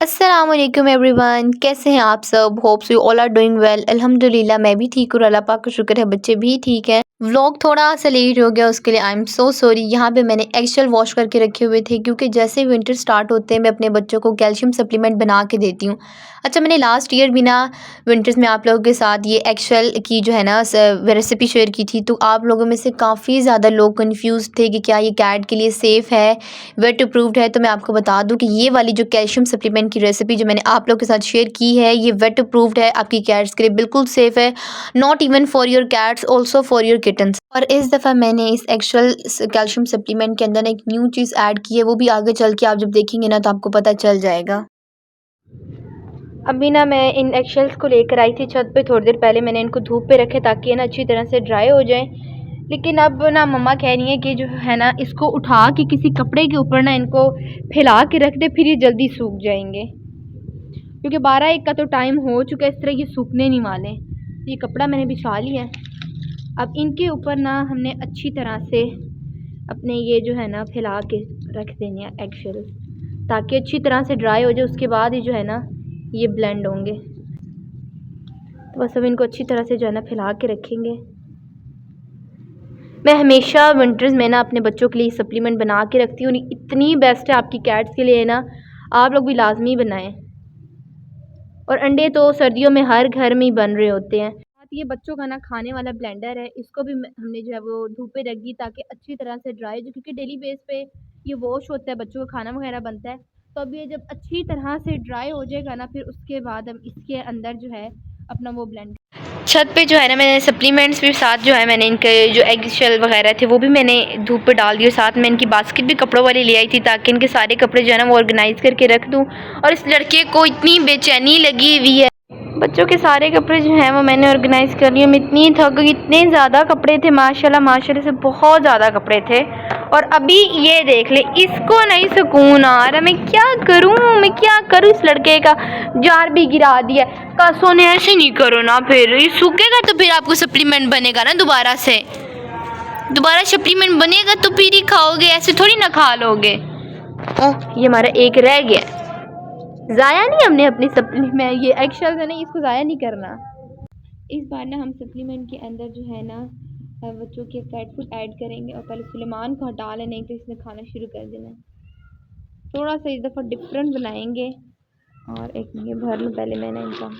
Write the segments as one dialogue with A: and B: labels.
A: अस्सलामुअलैकुम एवरीवन, कैसे हैं आप सब। Hopes you all are doing well. अल्हम्दुलिल्लाह मैं भी ठीक हूँ, अल्लाह पाक का शुक्र है बच्चे भी ठीक हैं। व्लॉग थोड़ा सा लेट हो गया, उसके लिए आई एम सो सॉरी। यहाँ पे मैंने एक्शल वॉश करके रखे हुए थे क्योंकि जैसे विंटर स्टार्ट होते हैं मैं अपने बच्चों को कैल्शियम सप्लीमेंट बना के देती हूँ। अच्छा, मैंने लास्ट ईयर भी ना विंटर्स में आप लोगों के साथ ये एक्शल की जो है ना रेसिपी शेयर की थी, तो आप लोगों में से काफ़ी ज़्यादा लोग कन्फ्यूज़ थे कि क्या ये कैट के लिए सेफ़ है, वेट अप्रूव्ड है। तो मैं आपको बता दूं कि ये वाली जो कैल्शियम सप्लीमेंट की रेसिपी जो मैंने आप लोग के साथ शेयर की है, ये वेट अप्रूव्ड है, आपकी कैट्स के लिए बिल्कुल सेफ़ है। Not even for your cats, also for your kittens. और इस दफ़ा मैंने इस एक्चुअल कैल्शियम सप्लीमेंट के अंदर एक न्यू चीज़ ऐड की है, वो भी आगे चल के आप जब देखेंगे ना तो आपको पता चल जाएगा। अभी ना मैं इन एक्शल्स को लेकर आई थी छत पे। थोड़ी देर पहले मैंने इनको धूप पे रखे ताकि ना अच्छी तरह से ड्राई हो जाए। लेकिन अब ना मम्मा कह रही है कि जो है ना इसको उठा के किसी कपड़े के ऊपर ना इनको फैला के रख दे, फिर ये जल्दी सूख जाएंगे। क्योंकि 12-1 का तो टाइम हो चुका है, इस तरह ये सूखने नहीं वाले। ये कपड़ा मैंने बिछा लिया है। अब इनके ऊपर ना हमने अच्छी तरह से अपने ये जो है ना फैला के रख देने हैं एगशेल, ताकि अच्छी तरह से ड्राई हो जाए। उसके बाद ही जो है ना ये ब्लेंड होंगे। तो बस अब इनको अच्छी तरह से जो है ना फैला के रखेंगे। मैं हमेशा विंटर्स में ना अपने बच्चों के लिए सप्लीमेंट बना के रखती हूँ, इतनी बेस्ट है आपकी कैट्स के लिए ना, आप लोग भी लाजमी बनाएं। और अंडे तो सर्दियों में हर घर में ही बन रहे होते हैं। ये बच्चों का ना खाने वाला ब्लेंडर है, इसको भी हमने जो है वो धूप पे रख दी ताकि अच्छी तरह से ड्राई हो, क्योंकि डेली बेस पे ये वॉश होता है, बच्चों का खाना वगैरह बनता है। तो अब ये जब अच्छी तरह से ड्राई हो जाएगा ना, फिर उसके बाद हम इसके अंदर जो है अपना वो ब्लेंड। छत पे जो है ना मैंने सप्लीमेंट्स भी साथ जो है मैंने इनके जो एग शेल वगैरह थे वो भी मैंने धूप पे डाल दिए। साथ में इनकी बास्केट भी कपड़ों वाली ले आई थी ताकि इनके सारे कपड़े जो है ना वो ऑर्गेनाइज करके रख दूँ। और इस लड़के को इतनी बेचैनी लगी हुई है। बच्चों के सारे कपड़े जो हैं वो मैंने ऑर्गेनाइज़ कर लिए। मैं इतनी थक गई, इतने ज़्यादा कपड़े थे, माशाल्लाह माशाल्लाह से बहुत ज़्यादा कपड़े थे। और अभी ये देख ले, इसको नहीं सुकून आ रहा। मैं क्या करूँ, मैं क्या करूँ। इस लड़के का जार भी गिरा दिया। कासों ने ऐसे नहीं करो ना, फिर ये सूखेगा तो फिर आपको सप्लीमेंट बनेगा ना, दोबारा से दोबारा सप्लीमेंट बनेगा तो फिर ही खाओगे, ऐसे थोड़ी ना खा लोगे। ओह, ये हमारा एक रह गया। ज़ाया नहीं हमने अपनी सप्लीमेंट, ये एगशेल्स है ना, इसको ज़ाया नहीं करना। इस बार ना हम सप्लीमेंट के अंदर जो है ना बच्चों के कैट फूड ऐड करेंगे। और पहले सुलेमान को हटा लेना, नहीं तो इसने खाना शुरू कर देना। थोड़ा सा इस दफ़ा डिफरेंट बनाएंगे। और एक ये भर लूँ पहले मैंने इनका।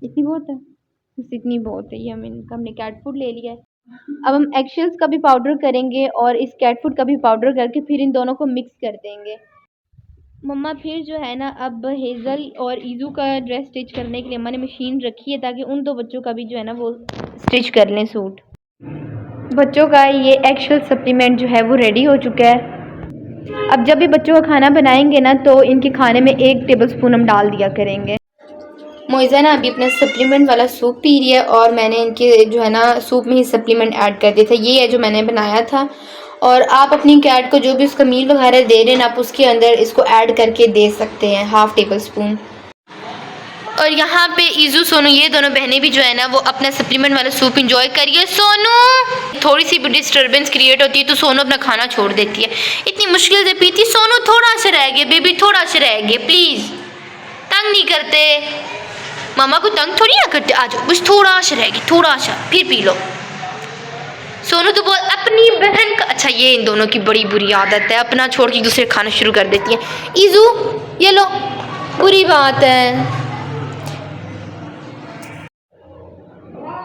A: इतनी बहुत है, बस इतनी बहुत है। ये हमने कैट फूड ले लिया है। अब हम एगशेल्स का भी पाउडर करेंगे और इस कैट फूड का भी पाउडर करके फिर इन दोनों को मिक्स कर देंगे। मम्मा फिर जो है ना अब हेज़ल और ईज़ू का ड्रेस स्टिच करने के लिए अम्मा ने मशीन रखी है ताकि उन दो बच्चों का भी जो है ना वो स्टिच कर लें सूट। बच्चों का ये एक्शल सप्लीमेंट जो है वो रेडी हो चुका है। अब जब भी बच्चों का खाना बनाएंगे ना तो इनके खाने में 1 टेबलस्पून हम डाल दिया करेंगे। मोइज़ा ना अभी अपना सप्लीमेंट वाला सूप पी रही है और मैंने इनके जो है ना सूप में ही सप्लीमेंट ऐड कर दिया था। ये है जो मैंने बनाया था। और आप अपनी कैट को जो भी उसका मील वगैरह दे रहे हैं आप उसके अंदर इसको ऐड करके दे सकते हैं, 1/2 टेबलस्पून। और यहाँ पे ईजू सोनू ये दोनों बहनें भी जो है ना वो अपना सप्लीमेंट वाला सूप इंजॉय करिए। सोनू, थोड़ी सी भी डिस्टर्बेंस क्रिएट होती है तो सोनू अपना खाना छोड़ देती है। इतनी मुश्किल से पीती। सोनू थोड़ा सा रह गया बेबी, थोड़ा सा रह गया, प्लीज़। तंग नहीं करते, मामा को तंग थोड़ी ना करते। आ जाओ, बस थोड़ा सा रह गया, थोड़ा सा, फिर पी लो। सोनू तो बोल अपनी बहन का। अच्छा, ये इन दोनों की बड़ी बुरी आदत है, अपना छोड़ के दूसरे खाना शुरू कर देती है। ईजू ये लो, बुरी बात है।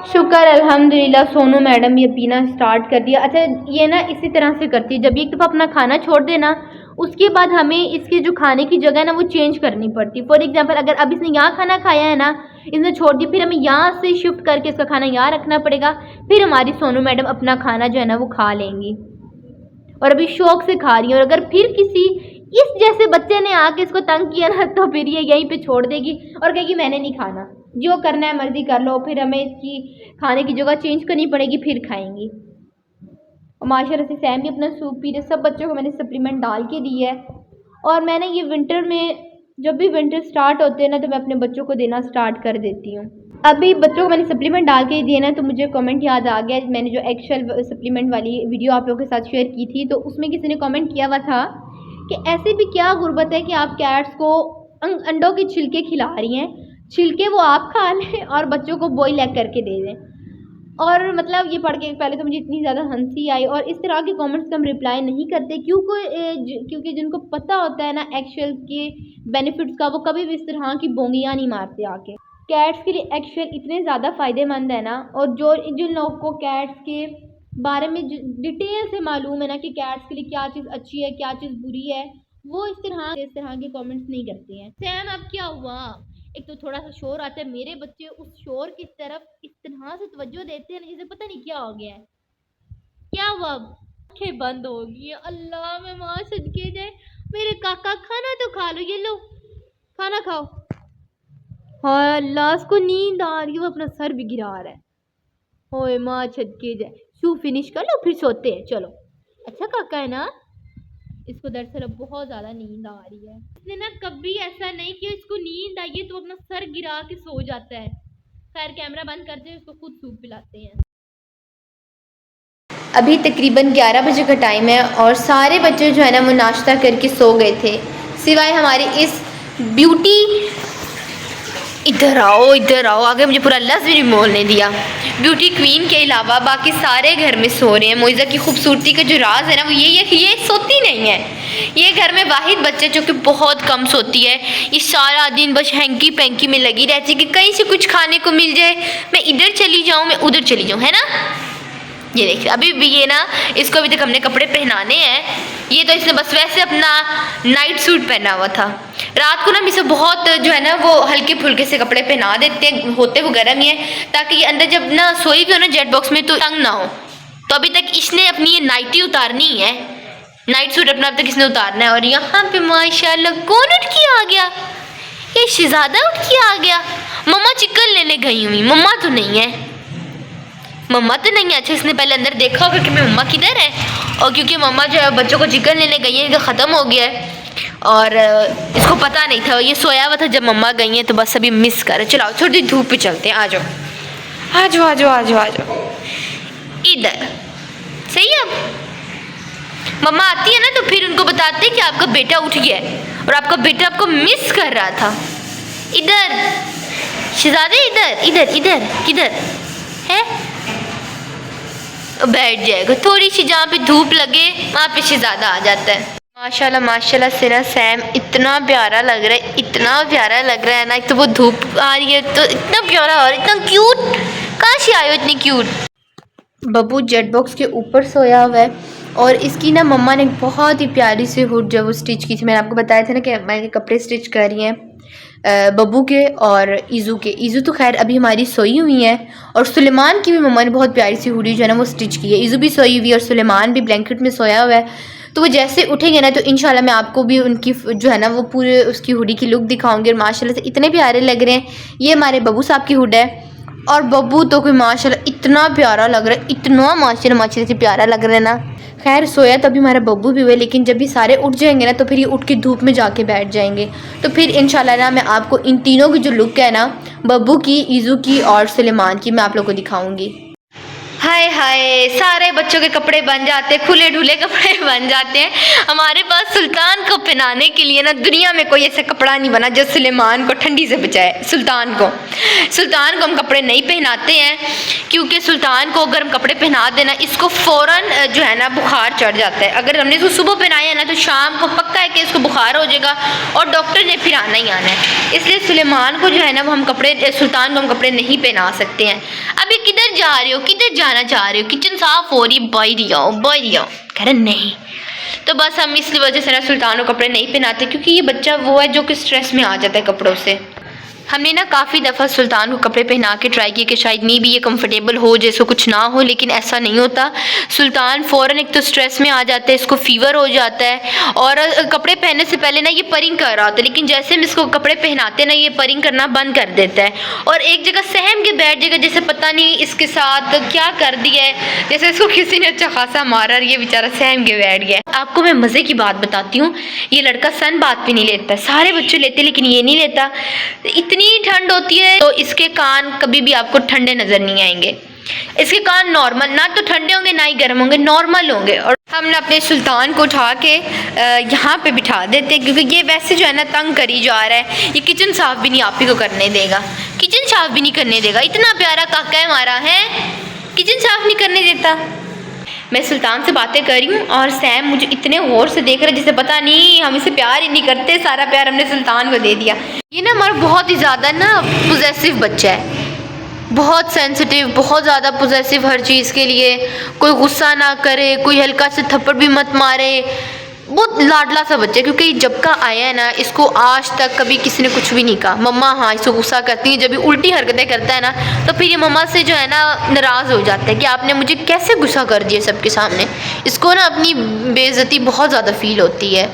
A: शुक्र अल्हम्दुलिल्लाह सोनू मैडम ये पीना स्टार्ट कर दिया। अच्छा, ये ना इसी तरह से करती है, जब एक दफ़ा अपना खाना छोड़ देना उसके बाद हमें इसके जो खाने की जगह है ना वो चेंज करनी पड़ती। फॉर एग्जांपल अगर अब इसने यहाँ खाना खाया है ना, इसने छोड़ दिया, फिर हमें यहाँ से शिफ्ट करके इसका खाना यहाँ रखना पड़ेगा। फिर हमारी सोनू मैडम अपना खाना जो है ना वो खा लेंगी। और अभी शौक से खा रही है। और अगर फिर किसी इस जैसे बच्चे ने आके इसको तंग किया ना तो फिर ये यहीं पे छोड़ देगी और कहेगी मैंने नहीं खाना, जो करना है मर्जी कर लो। फिर हमें इसकी खाने की जगह चेंज करनी पड़ेगी, फिर खाएंगी। और माशाल्लाह से सैम भी अपना सूप पी रहे। सब बच्चों को मैंने सप्लीमेंट डाल के दी है। और मैंने ये विंटर में जब भी विंटर स्टार्ट होते हैं ना तो मैं अपने बच्चों को देना स्टार्ट कर देती हूँ। अभी बच्चों को मैंने सप्लीमेंट डाल के दिए ना तो मुझे कमेंट याद आ गया। मैंने जो एक्शल सप्लीमेंट वाली वीडियो आप लोगों के साथ शेयर की थी तो उसमें किसी ने कमेंट किया हुआ था कि ऐसी भी क्या गुर्बत है कि आप कैट्स को अंडों के छिलके खिला रही हैं, छिलके वो आप खा लें और बच्चों को बॉयल एग करके दे दें। और मतलब ये पढ़ के पहले तो मुझे इतनी ज़्यादा हंसी आई, और इस तरह के कमेंट्स का हम रिप्लाई नहीं करते क्योंकि जिनको पता होता है ना एगशेल के बेनिफिट्स का, वो कभी भी इस तरह की बोंगियाँ नहीं मारते आके। कैट्स के लिए एगशेल इतने ज़्यादा फ़ायदेमंद है ना, और जिन लोगों को कैट्स के बारे में डिटेल से मालूम है ना कि कैट्स के लिए क्या चीज़ अच्छी है क्या चीज़ बुरी है, वो इस तरह के कमेंट्स नहीं करते हैं। सैम अब क्या हुआ, एक तो थोड़ा सा शोर आता है, मेरे बच्चे उस शोर की तरफ इस तरह से तवज्जो देते हैं ना जैसे पता नहीं क्या हो गया है। क्या हुआ, आंखें बंद हो गई है। अल्लाह मैं माँ सदके जाए, मेरे काका खाना तो खा लो, ये लो खाना खाओ। हाँ अल्लाह, उसको नींद आ रही है, वो अपना सर भी गिरा रहा है। ओए माँ सदके जाए, शू फिनिश कर लो फिर सोते हैं, चलो। अच्छा काका है ना, इसको दरअसल अब बहुत ज़्यादा नींद आ रही है। इसने ना कभी ऐसा नहीं कि इसको नींद आई है तो अपना सर गिरा के सो जाता है। खैर कैमरा बंद करते हैं, इसको खुद सूप पिलाते हैं। अभी तकरीबन 11 बजे का टाइम है और सारे बच्चे जो है ना वो नाश्ता करके सो गए थे, सिवाय हमारी इस ब्यूटी। इधर आओ, आगे मुझे पूरा लफ्ज़ भी नहीं बोलने दिया। ब्यूटी क्वीन के अलावा बाकी सारे घर में सो रहे हैं। मोइज़ा की खूबसूरती का जो राज है ना वो यही है कि ये सोती नहीं है। ये घर में वाहिद बच्चे जो कि बहुत कम सोती है। ये सारा दिन बस हैंकी पैंकी में लगी रहती है कि कहीं से कुछ खाने को मिल जाए, मैं इधर चली जाऊँ, मैं उधर चली जाऊँ, है ना। ये देखिए अभी भी ये ना, इसको अभी तक हमने कपड़े पहनाने हैं। ये तो इसने बस वैसे अपना नाइट सूट पहना हुआ था। रात को ना हम इसे बहुत जो है ना वो हल्के फुल्के से कपड़े पहना देते हैं, होते वो गर्म ही है, ताकि ये अंदर जब ना सोई भी हो ना जेट बॉक्स में तो तंग ना हो। तो अभी तक इसने अपनी ये नाइटी उतारनी है, नाइट सूट अपना अब तक इसने उतारना है। और यहाँ पे माशाल्लाह कौन उठ के आ गया, ये शहजादा उठ के आ गया। मम्मा चिकन लेने गई हुई, मम्मा तो नहीं है, मम्मा तो नहीं है। अच्छा इसने पहले अंदर देखा होगा कि मम्मा किधर है, और क्योंकि मम्मा जो है बच्चों को चिकन लेने गई है, इनका ख़त्म हो गया है और इसको पता नहीं था, ये सोया हुआ था जब मम्मा गई है, तो बस अभी मिस कर। चलो थोड़ी धूप पे चलते हैं, आ जाओ आ जाओ आ जाओ आ जाओ आ जाओ इधर। सही है, मम्मा आती है ना तो फिर उनको बताते हैं कि आपका बेटा उठ गया है और आपका बेटा आपको मिस कर रहा था। इधर शहजादे, इधर इधर इधर किधर है, बैठ जाएगा। थोड़ी सी जहाँ पे धूप लगे वहाँ पे शहजादा आ जाता है। माशाल्लाह माशाल्लाह से ना सैम इतना प्यारा लग रहा है, इतना प्यारा लग रहा है ना। एक तो वो धूप आ रही है तो इतना प्यारा और इतना क्यूट, कहाँ से आए हो इतनी क्यूट। बब्बू जेट बॉक्स के ऊपर सोया हुआ है और इसकी ना मम्मा ने बहुत ही प्यारी सी हुड जब वो स्टिच की थी, मैंने आपको बताया था ना कि मैंने कपड़े स्टिच कर रही हैं बब्बू के और ईज़ू के। ईज़ू तो खैर अभी हमारी सोई हुई है, और सुलेमान की भी मम्मा ने बहुत प्यारी सी हुडी जो है ना वो स्टिच की है। ईज़ू भी सोई हुई है और सुलेमान भी ब्लैंकेट में सोया हुआ है। तो वो जैसे उठेंगे ना तो इंशाल्लाह मैं आपको भी उनकी जो है ना वो पूरे उसकी हुडी की लुक दिखाऊंगी। और माशाल्लाह से इतने प्यारे लग रहे हैं। ये हमारे बब्बू साहब की हुड है और बब्बू तो कोई माशाल्लाह इतना प्यारा लग रहा है, इतना माशाल्लाह से प्यारा लग रहा है ना। खैर सोया तो अभी हमारा बब्बू भी हुआ, लेकिन जब भी सारे उठ जाएंगे ना तो फिर ये उठ के धूप में जाके बैठ जाएंगे। तो फिर इंशाल्लाह ना मैं आपको इन तीनों की जो लुक है ना, बब्बू की, ईज़ू की और सुलेमान की, मैं आप लोगों को दिखाऊंगी। हाय हाय, सारे बच्चों के कपड़े बन जाते हैं, खुले ढुले कपड़े बन जाते हैं। हमारे पास सुल्तान को पहनाने के लिए ना दुनिया में कोई ऐसा कपड़ा नहीं बना जो सुलेमान को ठंडी से बचाए। सुल्तान को हम कपड़े नहीं पहनाते हैं, क्योंकि सुल्तान को अगर हम कपड़े पहना देना इसको फ़ौरन जो है ना बुखार चढ़ जाता है। अगर हमने इसको सुबह पहनाया ना तो शाम को पक्का है कि इसको बुखार हो जाएगा और डॉक्टर ने फिर आना ही आना है। इसलिए सुलेमान को जो है ना वो हम कपड़े, सुल्तान को हम कपड़े नहीं पहना सकते हैं। अभी किधर जा रहे हो, किधर जाना चाह रहे हो, किचन साफ हो रही, बाहर आओ कह रहे नहीं। तो बस हम इस वजह से ना सुल्तान को कपड़े नहीं पहनाते, क्योंकि ये बच्चा वो है जो कि स्ट्रेस में आ जाता है कपड़ों से। हमने ना काफ़ी दफ़ा सुल्तान को कपड़े पहना के ट्राई किए कि शायद मी भी ये कंफर्टेबल हो, जैसे कुछ ना हो, लेकिन ऐसा नहीं होता। सुल्तान फ़ौरन एक तो स्ट्रेस में आ जाता है, इसको फ़ीवर हो जाता है और कपड़े पहनने से पहले ना ये परिंग कर रहा होता है, लेकिन जैसे हम इसको कपड़े पहनाते ना ये परिंग करना बंद कर देता है और एक जगह सहम के बैठ जाएगा, जैसे पता नहीं इसके साथ क्या कर दिया है, जैसे इसको किसी ने अच्छा खासा मारा और ये बेचारा सहम के बैठ गया। आपको मैं मज़े की बात बताती हूँ, ये लड़का सन बात भी नहीं लेता, सारे बच्चे लेते लेकिन ये नहीं लेता। इतनी ठंड होती है तो इसके कान कभी भी आपको ठंडे नज़र नहीं आएंगे। इसके कान नॉर्मल, ना तो ठंडे होंगे ना ही गर्म होंगे, नॉर्मल होंगे। और हमने अपने सुल्तान को उठा के यहाँ पे बिठा देते हैं, क्योंकि ये वैसे जो है ना तंग करी जा रहा है। ये किचन साफ़ भी नहीं आप ही को करने देगा, किचन साफ़ भी नहीं करने देगा। इतना प्यारा काका है हमारा, है किचन साफ़ नहीं करने देता। मैं सुल्तान से बातें कर रही हूँ और सैम मुझे इतने गौर से देख रहा है जैसे पता नहीं हम इसे प्यार ही नहीं करते, सारा प्यार हमने सुल्तान को दे दिया। ये ना हमारा बहुत ही ज़्यादा ना पॉजेसिव बच्चा है, बहुत सेंसिटिव, बहुत ज़्यादा पॉजेसिव हर चीज़ के लिए। कोई गुस्सा ना करे, कोई हल्का से थप्पड़ भी मत मारे, बहुत लाडला सा बच्चा है। क्योंकि जब का आया है ना, इसको आज तक कभी किसी ने कुछ भी नहीं कहा। मम्मा हाँ इसको गुस्सा करती है, जब भी उल्टी हरकतें करता है ना तो फिर ये मम्मा से जो है ना नाराज़ हो जाता है कि आपने मुझे कैसे गुस्सा कर दिया सबके सामने। इसको ना अपनी बेइज्जती बहुत ज़्यादा फील होती है।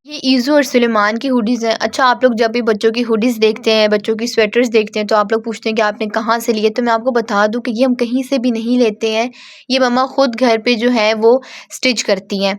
A: ये ईज़ू और सुलेमान की हुडीज़ हैं। अच्छा, आप लोग जब भी बच्चों की हुडीज़ देखते हैं, बच्चों की स्वेटर्स देखते हैं, तो आप लोग पूछते हैं कि आपने कहाँ से लिए। तो मैं आपको बता दूं कि ये हम कहीं से भी नहीं लेते हैं, ये मम्मा ख़ुद घर पे जो है वो स्टिच करती हैं।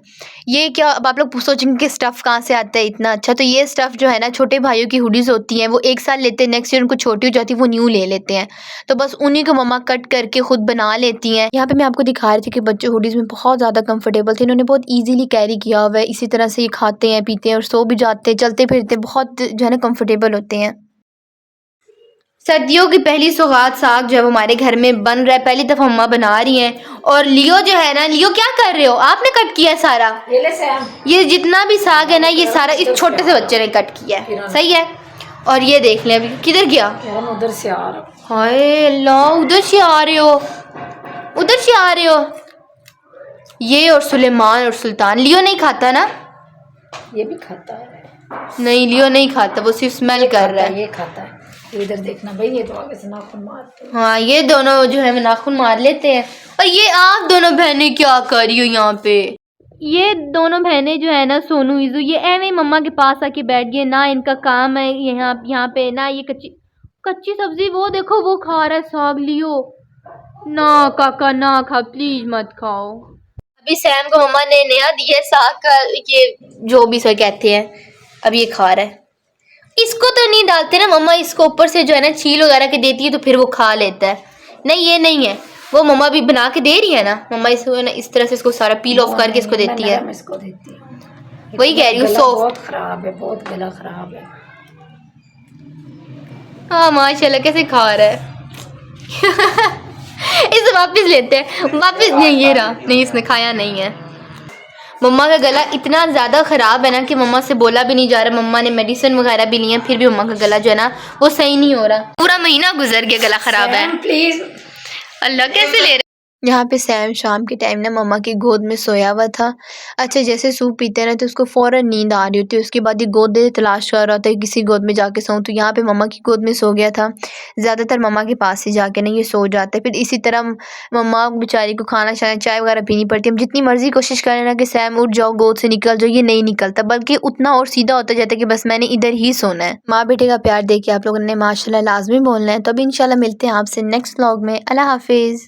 A: ये क्या, अब आप लोग सोचेंगे कि स्टफ़ कहाँ से आता है इतना अच्छा। तो ये स्टफ़ जो है ना छोटे भाइयों की हुडीज़ होती हैं, वो एक साल लेते हैं, नेक्स्ट ईयर उनको छोटी हो जाती है, वो न्यू ले लेते हैं। तो बस उन्हीं को मम्मा कट करके ख़ुद बना लेती हैं। यहाँ पर मैं आपको दिखा रही थी कि बच्चे हुडीज़ में बहुत ज़्यादा कम्फर्टेबल थे, इन्होंने बहुत ईजीली कैरी किया हुआ है। इसी तरह से ये खाते हैं, पीते हैं और सो भी जाते, चलते फिरते बहुत जो है ना कंफर्टेबल होते हैं। सर्दियों की पहली सौगात साग जो है वो हमारे घर में बन रहा है, पहली दफ़ा मम्मा बना रही हैं। और लियो जो है ना, लियो क्या कर रहे हो, आपने कट किया है सारा? ये जितना भी साग है ना ये सारा इस छोटे से बच्चे ने कट किया है, सही है। और ये देख लें अभी किधर गया, उधर से आ रहा। हाय अल्लाह, उधर से आ रहे हो, उधर से आ रहे हो। ये और सुलेमान और सुल्तान। लियो नहीं खाता ना?
B: ये भी खाता है।
A: नहीं, लियो नहीं खाता, वो सिर्फ स्मेल कर रहा है।
B: ये खाता है। इधर देखना भाई, ये तो आगे से नाखून मारते हैं।
A: हाँ, ये दोनों जो है नाखून मार लेते हैं। और ये आप दोनों बहनें क्या कर रही हो यहाँ पे? ये दोनों बहनें जो है ना सोनू ईजू, ये एवं मम्मा के पास आके बैठ गए ना। इनका काम है यहाँ पे ना, ये कच्ची कच्ची सब्जी वो देखो वो खा रहा है साग। लियो ना काका ना खा, प्लीज मत खाओ। अभी सैम को मम्मा ने नया दिया साग का, ये जो भी सर कहते हैं, अब ये खा रहा है। इसको तो नहीं डालते ना मम्मा, इसको ऊपर से जो है ना छील वगैरह के देती है तो फिर वो खा लेता है। नहीं ये नहीं है, वो मम्मा भी बना के दे रही है ना, मम्मा इसको ना इस तरह से इसको सारा पील ऑफ करके इसको देती है। वही कह रही हूँ,
B: बहुत खराब है, बहुत गला खराब है।
A: हाँ माशाल्लाह, कैसे खा रहा है। इसे वापस लेते हैं, वापस नहीं, ये रहा नहीं, इसने खाया नहीं है। मम्मा का गला इतना ज़्यादा ख़राब है ना कि मम्मा से बोला भी नहीं जा रहा। मम्मा ने मेडिसिन वगैरह भी ली है, फिर भी मम्मा का गला जो है ना वो सही नहीं हो रहा। पूरा महीना गुजर गया, गला ख़राब है।
B: प्लीज
A: अल्लाह, कैसे ले रहे। यहाँ पे सैम शाम के टाइम ना मम्मा की गोद में सोया हुआ था। अच्छा, जैसे सूप पीते हैं ना तो उसको फ़ौरन नींद आ रही होती है, उसके बाद ये गोद तलाश कर रहा होता है किसी गोद में जाके सोऊं। तो यहाँ पे मम्मा की गोद में सो गया था। ज़्यादातर मम्मा के पास ही जाके ना ये सो जाता है। फिर इसी तरह मम्मा बेचारी को खाना चाय वगैरह पीनी पड़ती है। हम जितनी मर्जी कोशिश करें ना कि सैम उठ जाओ, गोद से निकल जाओ, ये नहीं निकलता, बल्कि उतना और सीधा होता जाता है कि बस मैंने इधर ही सोना है। माँ बेटे का प्यार देके आप लोगों ने माशाल्लाह लाजमी बोलना है। तो अभी इंशाल्लाह मिलते हैं आपसे नेक्स्ट व्लॉग में। अल्लाह हाफिज़।